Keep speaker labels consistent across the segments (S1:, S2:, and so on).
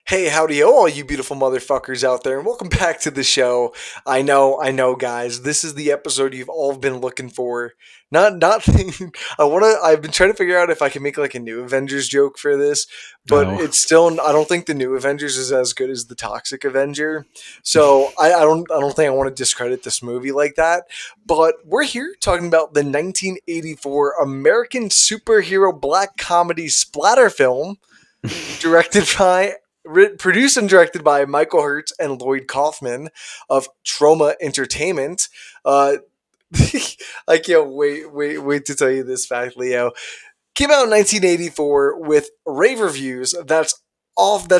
S1: Hey, howdy, all you beautiful motherfuckers out there, and welcome back to the show. Guys. This is the episode you've all been looking for. Not. I've been trying to figure out if I can make like a new Avengers joke for this, but
S2: Oh,
S1: it's still. I don't think the new Avengers is as good as the Toxic Avenger. So I don't think I want to discredit this movie like that. But we're here talking about the 1984 American superhero black comedy splatter film directed by produced and directed by Michael Hertz and Lloyd Kaufman of Trauma Entertainment. Uh, I can't wait to tell you this fact, Leo. Came out in 1984 with rave reviews. That's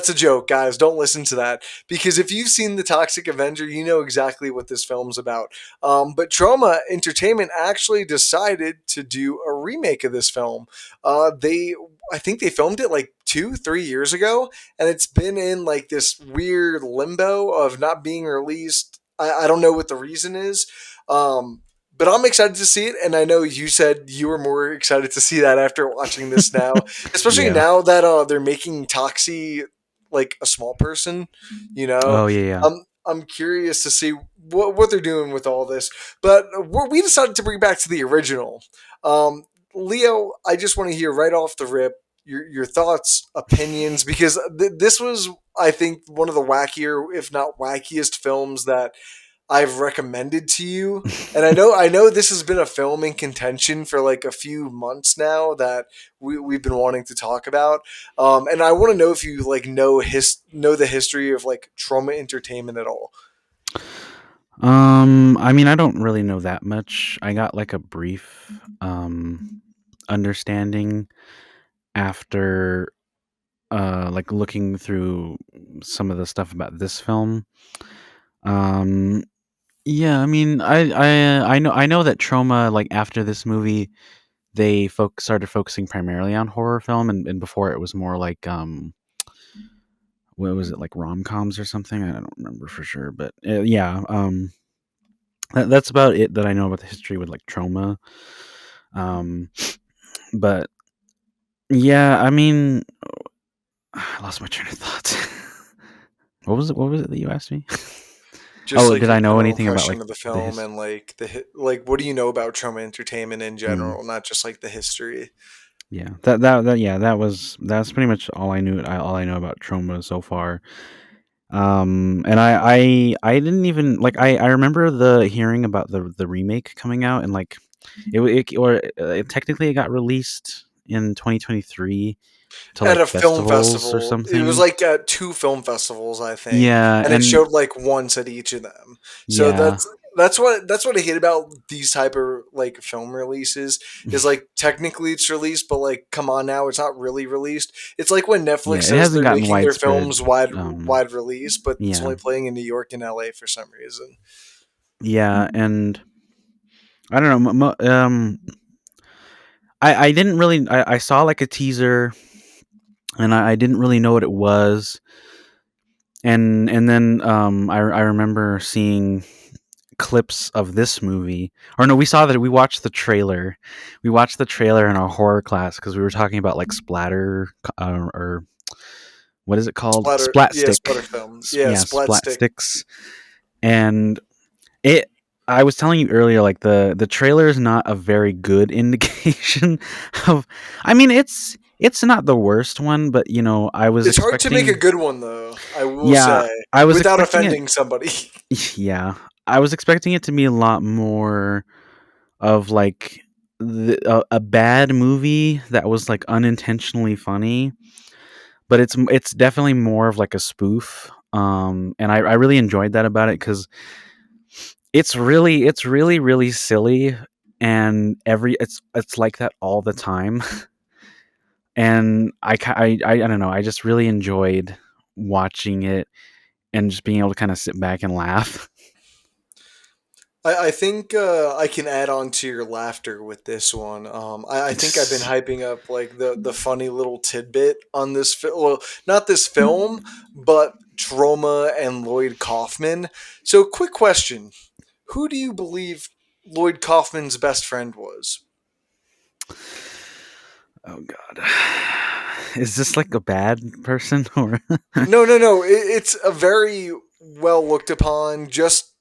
S1: a joke, guys. Don't listen to that because if you've seen the Toxic Avenger, you know exactly what this film's about. But Trauma Entertainment actually decided to do a remake of this film. I think they filmed it like 2, 3 years ago, and it's been in like this weird limbo of not being released. I don't know what the reason is. Um, but I'm excited to see it, and I know you said you were more excited to see that after watching this now, especially
S2: yeah.
S1: now that they're making Toxie like a small person. You know,
S2: Oh, yeah, yeah.
S1: I'm curious to see what they're doing with all this. But we decided to bring back to the original. Leo, I just want to hear right off the rip your thoughts, opinions, because this was, I think, one of the wackier, if not wackiest, films that I've recommended to you. And I know this has been a film in contention for like a few months now that we've been wanting to talk about. And I want to know if you like know the history of like Trauma Entertainment at all.
S2: I mean, I don't really know that much. I got like a brief understanding after like looking through some of the stuff about this film. Um yeah, I mean, I know that Trauma, like after this movie they started focusing primarily on horror film, and before it was more like what was it, like rom-coms or something? I don't remember for sure, but yeah, that's about it that I know about the history with like Trauma. Um, but yeah, I mean, I lost my train of thought. What was it? What was it that you asked me?
S1: Just
S2: Oh,
S1: like
S2: did
S1: your
S2: I know
S1: general
S2: anything about
S1: impression
S2: like
S1: of the
S2: the
S1: film
S2: his?
S1: and like like what do you know about Trauma Entertainment in
S2: Mm,
S1: general, not just like the history.
S2: yeah, that yeah, that's pretty much all I knew. All I know about Trauma so far. And I didn't even like I remember the hearing about the remake coming out, and like technically it got released in 2023 to
S1: At
S2: like
S1: a film
S2: festivals or
S1: festival. It was
S2: something.
S1: like at two film festivals, I think,
S2: Yeah,
S1: and it
S2: and
S1: showed like once at each of them. So
S2: yeah,
S1: that's what I hate about these type of like film releases is like technically it's released, but like come on now, it's not really released. It's like when Netflix
S2: yeah, it
S1: says
S2: hasn't
S1: they're
S2: gotten
S1: making their
S2: widespread.
S1: films wide
S2: Um,
S1: wide release, but it's
S2: yeah,
S1: only playing in New York and LA for some reason.
S2: yeah, and I don't know. I didn't really. I saw like a teaser, and I didn't really know what it was, and then I remember seeing clips of this movie, or no, we watched the trailer. We watched the trailer in our horror class because we were talking about like splatter, or what is it called, splat stick.
S1: Splatter film, yeah,
S2: Yeah,
S1: splat
S2: splat
S1: stick.
S2: sticks. And it I was telling you earlier, like the trailer is not a very good indication of. I mean, it's not the worst one, but I was
S1: It's hard to make a
S2: expecting.
S1: good one though, I will
S2: Yeah,
S1: say,
S2: I was
S1: without
S2: expecting it.
S1: offending somebody.
S2: Yeah, I was expecting it to be a lot more of like a bad movie that was like unintentionally funny, but it's definitely more of like a spoof. And I really enjoyed that about it because it's really silly, and it's like that all the time. And I don't know, I just really enjoyed watching it and just being able to kind of sit back and laugh.
S1: I think I can add on to your laughter with this one. I think I've been hyping up like the funny little tidbit on this film. Well, not this film, but Trauma and Lloyd Kaufman. So, quick question: who do you believe Lloyd Kaufman's best friend was?
S2: Oh God. Is this like a bad person or?
S1: No, no, no. It's a very well looked upon. Just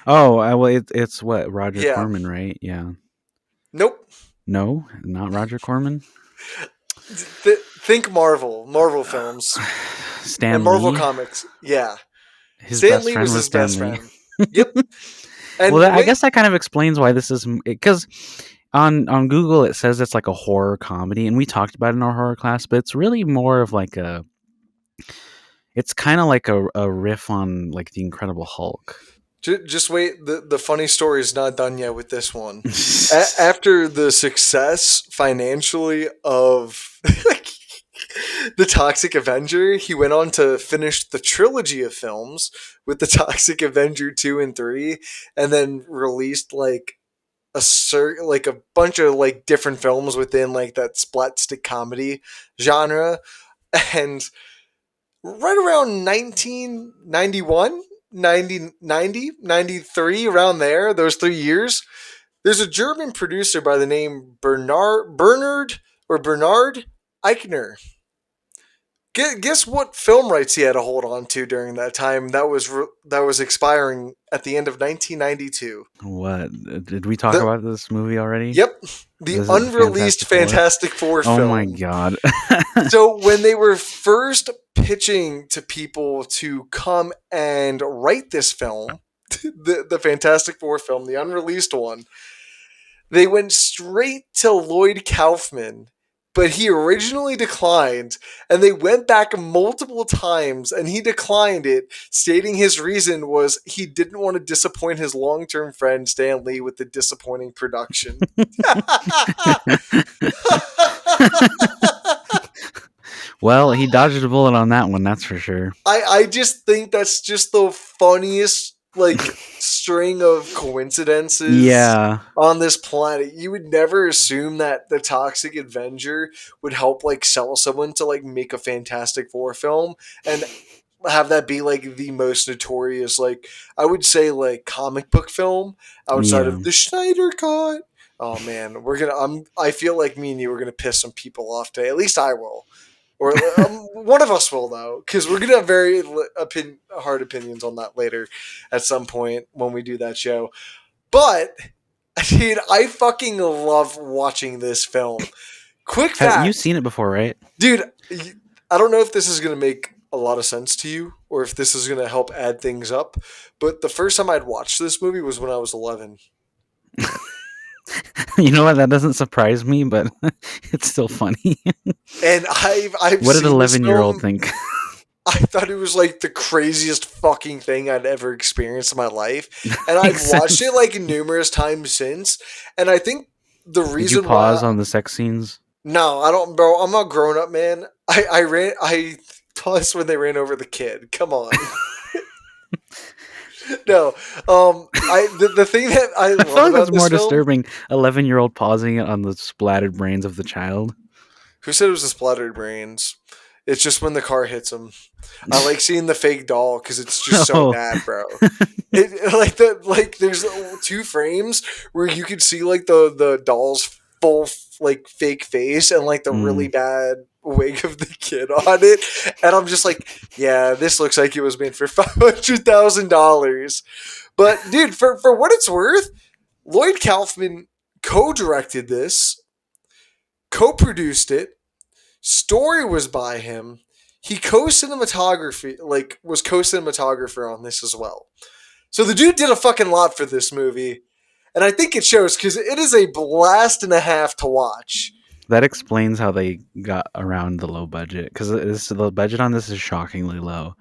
S2: Oh, well, it's what Roger
S1: yeah.
S2: Corman, right? Yeah.
S1: Nope.
S2: No, not Roger Corman.
S1: Think Marvel films and
S2: Stan
S1: Marvel
S2: Lee,
S1: comics. Yeah,
S2: his
S1: Stan
S2: best
S1: Lee
S2: friend
S1: was
S2: was
S1: his
S2: Stan
S1: best
S2: Lee.
S1: friend. Yep.
S2: Well,
S1: And the
S2: I
S1: way
S2: guess that kind of explains why this is because on Google it says it's like a horror comedy, and we talked about it in our horror class, but it's really more of like a. It's kind of like a riff on like the Incredible Hulk.
S1: just wait, the funny story is not done yet with this one. After the success financially of the Toxic Avenger, he went on to finish the trilogy of films with the Toxic Avenger 2 and 3, and then released like like a bunch of like different films within like that splatstick comedy genre. And right around 1991, 90, 90, 93, around there, those 3 years, there's a German producer by the name Bernard Eichner. Guess what film rights he had to hold on to during that time that was expiring at the end of 1992.
S2: What did we talk
S1: The
S2: about this movie already?
S1: Yep, the
S2: Is it the
S1: unreleased
S2: Fantastic Four?
S1: Fantastic Four
S2: Oh my
S1: film.
S2: God.
S1: So when they were first pitching to people to come and write this film, the Fantastic Four film, the unreleased one, they went straight to Lloyd Kaufman, but he originally declined, and they went back multiple times, and he declined it, stating his reason was he didn't want to disappoint his long-term friend Stan Lee with the disappointing production.
S2: Well, he dodged a bullet on that one, that's for sure.
S1: I just think that's just the funniest like string of coincidences
S2: Yeah.
S1: on this planet. You would never assume that the Toxic Avenger would help like sell someone to like make a Fantastic Four film and have that be like the most notorious, like I would say, like comic book film outside
S2: Yeah.
S1: of the Schneider cut. Oh man, I feel like me and you are gonna piss some people off today. At least I will, or one of us will though, because we're gonna have very hard opinions on that later at some point when we do that show. But dude, I fucking love watching this film. Quick
S2: Have you
S1: fact,
S2: seen it before, right?
S1: dude, I don't know if this is gonna make a lot of sense to you or if this is gonna help add things up, but the first time I'd watched this movie was when I was 11.
S2: You know what? That doesn't surprise me, but it's still funny.
S1: And I've
S2: What did
S1: seen this
S2: 11-year-old
S1: film.
S2: think?
S1: I thought it was like the craziest fucking thing I'd ever experienced in my life. And I've
S2: Makes
S1: watched it
S2: sense.
S1: like numerous times since. And I think the
S2: Did you
S1: reason why
S2: pause on the sex scenes?
S1: no, I don't, bro. I'm a grown up man. I paused when they ran over the kid. Come on. No. The thing that I
S2: I feel
S1: love
S2: like that's
S1: about this
S2: more
S1: film,
S2: disturbing. 11-year-old pausing it on the splattered brains of the child.
S1: who said it was the splattered brains? It's just when the car hits him. I like seeing the fake doll because it's just so
S2: Oh,
S1: bad, bro. Like there's two frames where you could see like the doll's full like fake face and like the really
S2: mm.
S1: bad wig of the kid on it, and I'm just like, yeah, this looks like it was made for $500,000. But dude, for what it's worth, Lloyd Kaufman co-directed this, co-produced it, story was by him. He co-cinematography like was co-cinematographer on this as well. So the dude did a fucking lot for this movie, and I think it shows because it is a blast and a half to watch.
S2: That explains how they got around the low budget because the budget on this is shockingly low.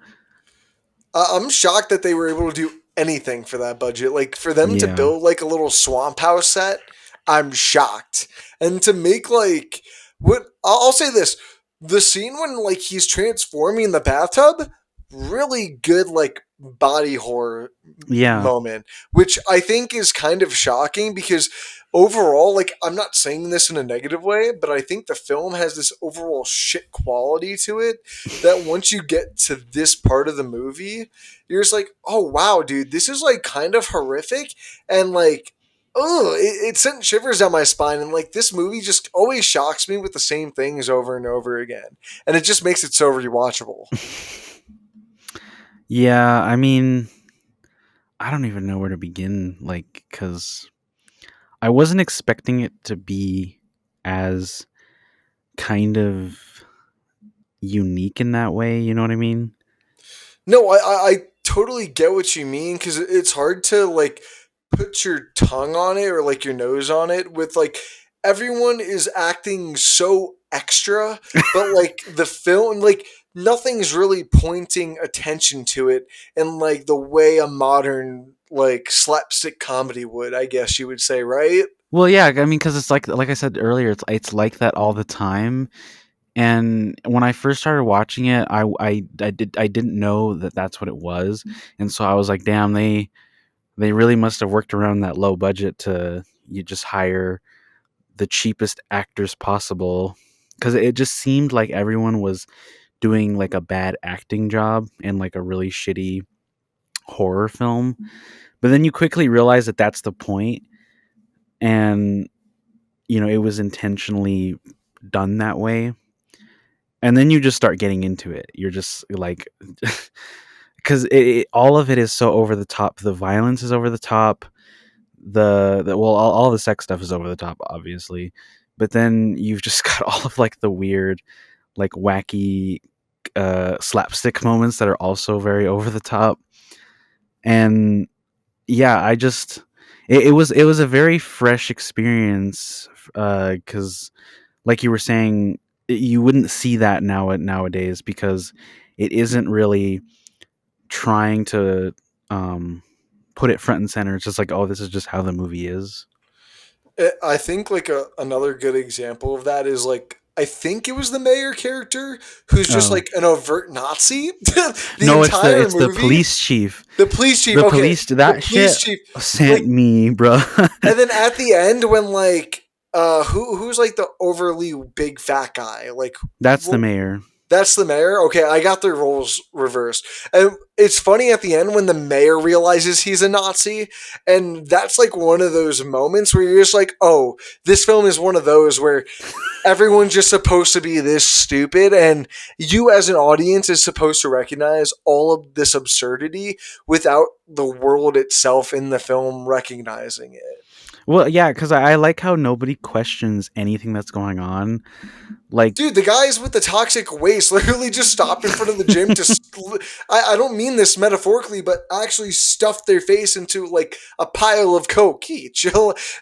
S1: I'm shocked that they were able to do anything for that budget. Like for them to
S2: Yeah,
S1: build like a little swamp house set, I'm shocked. And to make like what I'll say this, the scene when like he's transforming in the bathtub, really good like body horror
S2: yeah,
S1: moment, which I think is kind of shocking because overall, like I'm not saying this in a negative way, but I think the film has this overall shit quality to it that once you get to this part of the movie, you're just like, oh wow, dude, this is like kind of horrific and like oh, it sent shivers down my spine. And like this movie just always shocks me with the same things over and over again, and it just makes it so rewatchable.
S2: Yeah, I mean, I don't even know where to begin, like, because I wasn't expecting it to be as kind of unique in that way. You know what I mean?
S1: No, I totally get what you mean because it's hard to like put your tongue on it or like your nose on it with like everyone is acting so extra, but like the film, like nothing's really pointing attention to it in like the way a modern like slapstick comedy would, I guess you would say, right?
S2: Well, yeah, I mean, because it's like I said earlier, it's like that all the time. And when I first started watching it, I didn't know that that's what it was, and so I was like, damn, they really must have worked around that low budget to you just hire the cheapest actors possible, because it just seemed like everyone was doing like a bad acting job in like a really shitty horror film. But then you quickly realize that that's the point, and it was intentionally done that way. And then you just start getting into it. You're just like, because all of it is so over the top. The violence is over the top. Well, all the sex stuff is over the top, obviously. But then you've just got all of like the weird, like wacky slapstick moments that are also very over the top. And yeah, it was a very fresh experience, because like you were saying, you wouldn't see that nowadays, because it isn't really trying to um, put it front and center. It's just like, oh, this is just how the movie is.
S1: I think like another good example of that is like I think it was the mayor character who's just
S2: Oh
S1: like an overt Nazi the
S2: no, it's the
S1: entire
S2: it's the
S1: movie.
S2: police chief.
S1: The police chief,
S2: The
S1: okay,
S2: police
S1: the
S2: that
S1: police
S2: shit
S1: chief,
S2: sent
S1: like,
S2: me, bro.
S1: and then at the end when like who's like the overly big fat guy, like
S2: That's the
S1: wh-
S2: mayor.
S1: that's the mayor. Okay, I got their roles reversed. And it's funny at the end when the mayor realizes he's a Nazi, and that's like one of those moments where you're just like, oh, this film is one of those where everyone's just supposed to be this stupid, and you as an audience is supposed to recognize all of this absurdity without the world itself in the film recognizing it.
S2: Well, yeah, because I like how nobody questions anything that's going on. Like,
S1: Dude, the guys with the toxic waste literally just stopped in front of the gym to. I don't mean this metaphorically, but actually stuffed their face into like a pile of coke each.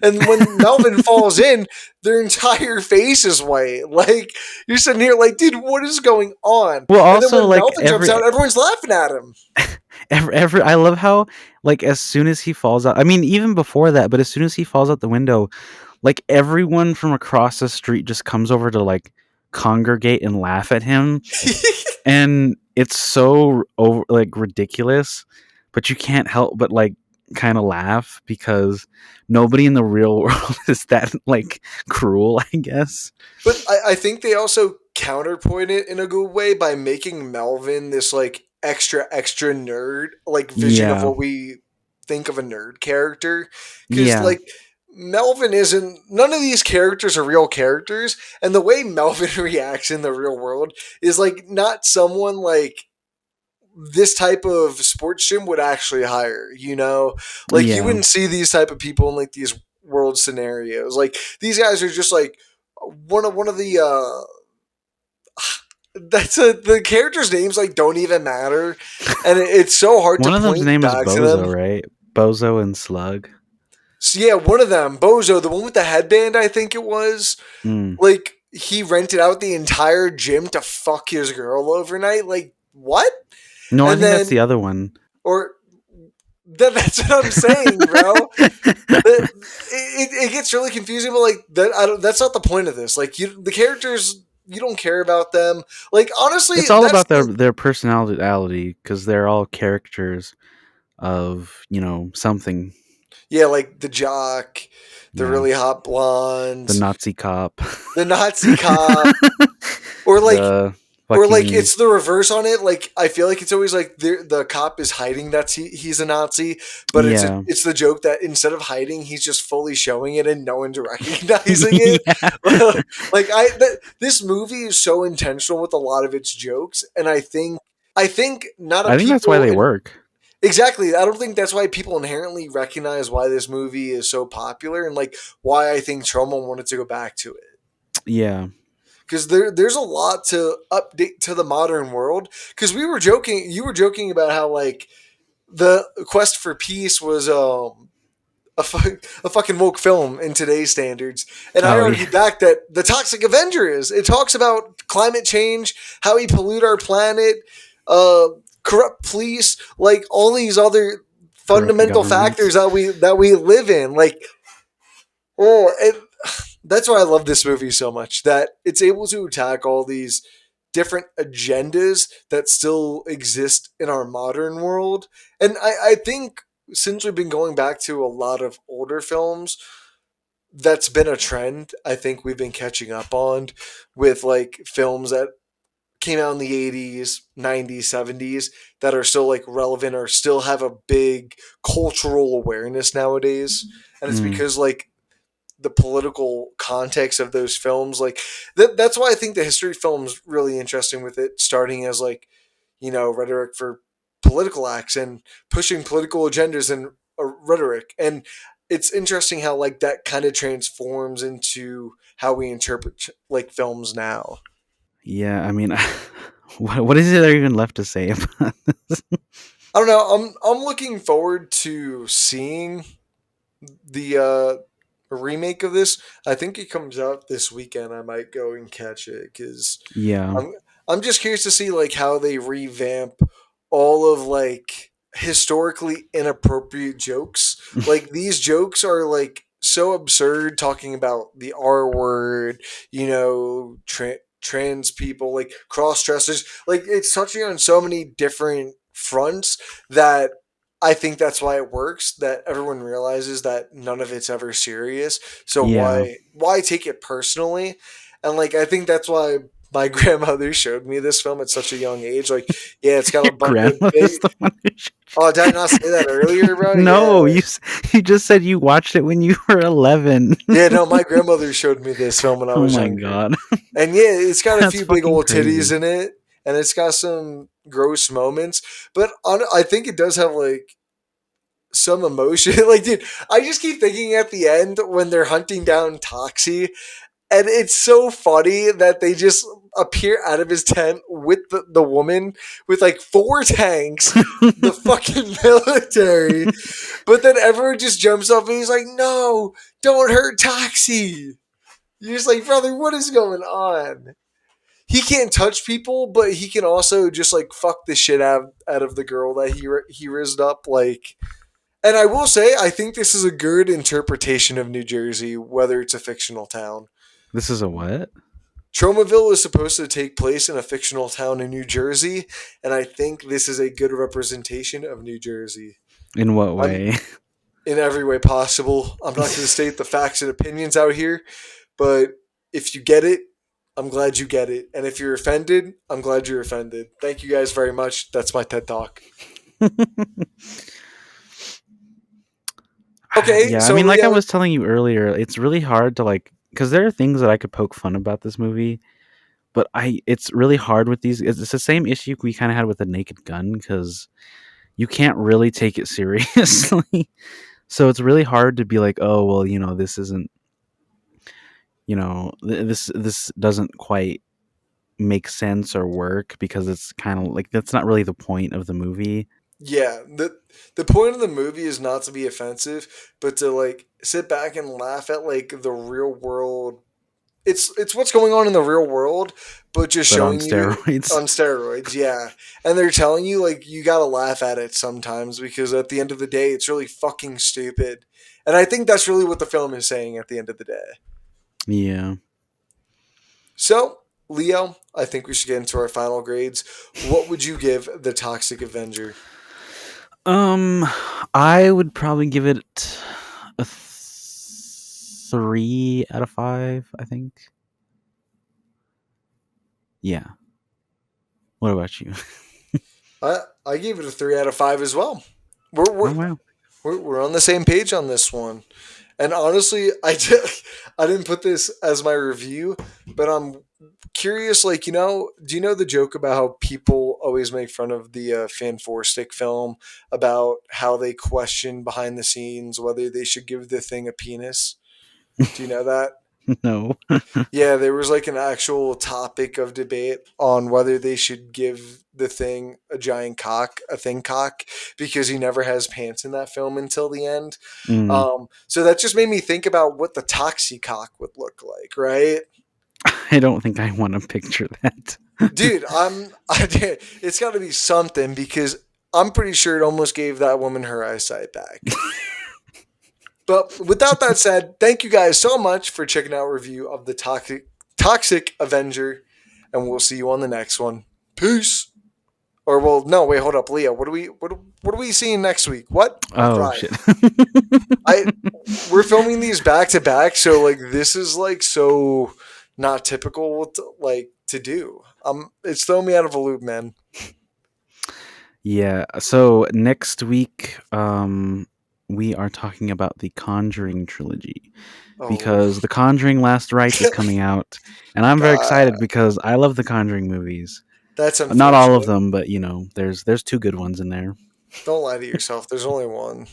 S1: And when Melvin falls in, their entire face is white. Like, you're sitting here like, dude, what is going on?
S2: well,
S1: And then
S2: also
S1: when
S2: like
S1: Melvin jumps out, everyone's laughing at him.
S2: every I love how, like, as soon as he falls out. I mean, even before that, but as soon as he falls out the window, like everyone from across the street just comes over to like congregate and laugh at him, and it's so over, like, ridiculous, but you can't help but like kind of laugh, because nobody in the real world is that like cruel, I guess.
S1: But I think they also counterpoint it in a good way by making Melvin this like extra nerd like vision of
S2: Yeah,
S1: what we think of a nerd character. Because
S2: yeah,
S1: like Melvin isn't, none of these characters are real characters, and the way Melvin reacts in the real world is like not someone like this type of sports gym would actually hire, you know? Like you
S2: yeah.
S1: wouldn't see these type of people in like these world scenarios. Like these guys are just like one of the the characters' names like don't even matter, and it's so hard to
S2: One of them's
S1: point
S2: name is
S1: back to
S2: Bozo,
S1: them.
S2: right? Bozo and Slug.
S1: So yeah, one of them, Bozo, the one with the headband, I think it was.
S2: Mm.
S1: Like he rented out the entire gym to fuck his girl overnight. Like what?
S2: No, I
S1: And
S2: think that's
S1: then
S2: the other one.
S1: or that's what I'm saying, bro. It gets really confusing, but like that, I don't, that's not the point of this. Like you, the characters, you don't care about them. Like honestly,
S2: It's all
S1: that's
S2: about their
S1: the
S2: their personality, because they're all characters of something.
S1: yeah, like the jock, the
S2: Yeah,
S1: really hot
S2: the
S1: blonde,
S2: Nazi cop.
S1: the Nazi cop, or like
S2: the
S1: Or like
S2: Fucking
S1: it's the reverse on it. Like I feel like it's always like the cop is hiding that he's a Nazi, but
S2: yeah.
S1: it's the joke that instead of hiding, he's just fully showing it and no one's recognizing it.
S2: Yeah.
S1: Like this movie is so intentional with a lot of its jokes, and I think not a
S2: I think that's why
S1: people
S2: they
S1: in,
S2: work.
S1: exactly. I don't think that's why people inherently recognize why this movie is so popular and like why I think Trauma wanted to go back to it
S2: Yeah.
S1: because there's a lot to update to the modern world. Because we were joking, you were joking about how like the quest for peace was a fucking woke film in today's standards, and I
S2: Oh yeah.
S1: argued back that the Toxic Avenger is. It talks about climate change, how we pollute our planet, uh, corrupt police, like all these other
S2: Corrupt
S1: fundamental
S2: government.
S1: factors that we live in. Like, oh, and that's why I love this movie so much. That it's able to attack all these different agendas that still exist in our modern world. And I think since we've been going back to a lot of older films, that's been a trend I think we've been catching up on with like films that came out in the 80s, 90s, 70s that are still like relevant or still have a big cultural awareness nowadays. And it's
S2: Mm.
S1: because like the political context of those films. Like that's why I think the history film's really interesting with it starting as like, rhetoric for political acts and pushing political agendas and rhetoric. And it's interesting how like that kind of transforms into how we interpret like films now.
S2: Yeah. I mean, what is there even left to say about this?
S1: I don't know. I'm looking forward to seeing the remake of this. I think it comes out this weekend. I might go and catch it because
S2: Yeah.
S1: I'm I'm just curious to see like how they revamp all of like historically inappropriate jokes. Like these jokes are like so absurd, talking about the R word, trans people, like cross dressers. Like it's touching on so many different fronts that I think that's why it works. That everyone realizes that none of it's ever serious. So
S2: Yeah.
S1: why take it personally? And like I think that's why my grandmother showed me this film at such a young age. Like, yeah, it's got a
S2: Your
S1: bunch of big.
S2: grandmother's the one who
S1: Oh, did I not say that earlier, bro? Yeah,
S2: No, you just said you watched it when you were 11.
S1: yeah. No, my grandmother showed me this film when I
S2: Oh
S1: was
S2: my
S1: younger,
S2: god.
S1: and yeah, it's got a
S2: That's
S1: few big
S2: fucking
S1: old titties
S2: crazy.
S1: in it, and it's got some gross moments. But I think it does have like some emotion. Like, dude, I just keep thinking at the end when they're hunting down Toxie. And it's so funny that they just appear out of his tent with the woman with like four tanks, the fucking military. But then everyone just jumps up and he's like, no, don't hurt Toxie. You're just like, brother, what is going on? He can't touch people, but he can also just like fuck the shit out of the girl that he rizzed up. Like, and I will say, I think this is a good interpretation of New Jersey, whether it's a fictional town.
S2: This is a what?
S1: Tromaville is supposed to take place in a fictional town in New Jersey, and I think this is a good representation of New Jersey.
S2: In what
S1: I'm
S2: way?
S1: in every way possible. I'm not going to state the facts and opinions out here, but if you get it, I'm glad you get it. And if you're offended, I'm glad you're offended. Thank you guys very much. That's my TED Talk. Okay,
S2: Yeah, I
S1: so
S2: mean, like I
S1: Leo,
S2: was telling you earlier, it's really hard to like because there are things that I could poke fun about this movie, but it's really hard with these. It's the same issue we kind of had with the Naked Gun because you can't really take it seriously. So it's really hard to be like, oh well, this isn't, this doesn't quite make sense or work because it's kind of like that's not really the point of the movie.
S1: yeah, the point of the movie is not to be offensive, but to like sit back and laugh at like the real world. It's what's going on in the real world, but just
S2: But on
S1: showing you
S2: steroids.
S1: on steroids. Yeah, and they're telling you like you gotta laugh at it sometimes because at the end of the day, it's really fucking stupid. And I think that's really what the film is saying at the end of the day.
S2: Yeah.
S1: So, Leo, I think we should get into our final grades. What would you give the Toxic Avenger?
S2: Um, I would probably give it a 3 out of 5. I think. Yeah. What about you?
S1: I gave it a 3 out of 5 as well. We're
S2: Oh
S1: we're
S2: wow.
S1: we're on the same page on this one. And honestly, I didn't put this as my review, but I'm curious. Like, do you know the joke about how people always make fun of the Fan Four Stick film about how they question behind the scenes whether they should give the thing a penis? Do you know that?
S2: No.
S1: Yeah, there was like an actual topic of debate on whether they should give the thing a giant cock, a thing cock, because he never has pants in that film until the end.
S2: Mm,
S1: So that just made me think about what the toxic cock would look like, right?
S2: I don't think I want to picture that.
S1: Dude, it's got to be something because I'm pretty sure it almost gave that woman her eyesight back. But without that said, thank you guys so much for checking out a review of the Toxic Avenger, and we'll see you on the next one. Peace. Or well, no, wait, hold up, Leah. What are we seeing next week? What? I'm
S2: Oh
S1: crying.
S2: shit.
S1: I We're filming these back to back, so like this is like so not typical to do. It's throwing me out of a loop, man.
S2: Yeah. So next week, we are talking about the Conjuring trilogy
S1: Oh
S2: because the Conjuring Last Rites is coming out, and I'm very
S1: God,
S2: excited because I love the Conjuring movies.
S1: that's
S2: Not all of
S1: unfortunate.
S2: them, but there's two good ones in there.
S1: Don't lie to yourself. There's only one.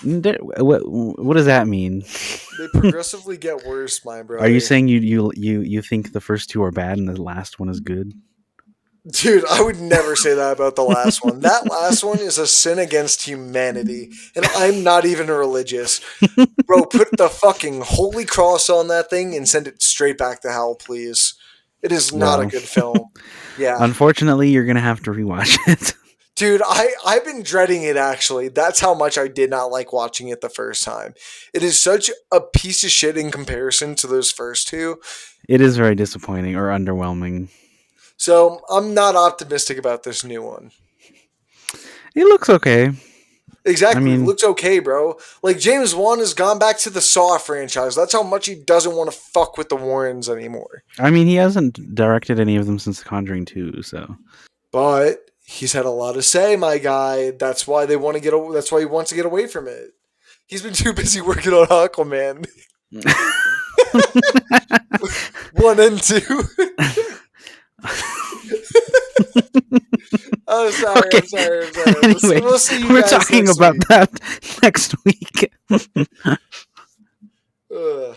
S2: What does that mean?
S1: They progressively get worse, my
S2: Are you
S1: brother.
S2: saying you think the first two are bad and the last one is good?
S1: Dude, I would never say that about the last one. That last one is a sin against humanity, and I'm not even religious. Bro, put the fucking holy cross on that thing and send it straight back to hell, please. It is not a
S2: Well,
S1: good film. Yeah.
S2: unfortunately, you're gonna have to rewatch it.
S1: Dude, I've been dreading it actually. That's how much I did not like watching it the first time. It is such a piece of shit in comparison to those first two.
S2: It is very disappointing or underwhelming.
S1: So I'm not optimistic about this new one.
S2: It looks okay. I
S1: Exactly. It
S2: mean,
S1: looks okay, bro. Like James Wan has gone back to the Saw franchise. That's how much he doesn't want to fuck with the Warrens anymore.
S2: he hasn't directed any of them since The Conjuring 2, so.
S1: But he's had a lot to say, my guy. That's why they want to that's why he wants to get away from it. He's been too busy working on Aquaman 1 and 2. Oh, sorry,
S2: Okay.
S1: I'm sorry, I'm sorry.
S2: Anyway,
S1: We'll see you
S2: we're
S1: guys
S2: talking
S1: next
S2: about
S1: week.
S2: that next week.
S1: Ugh.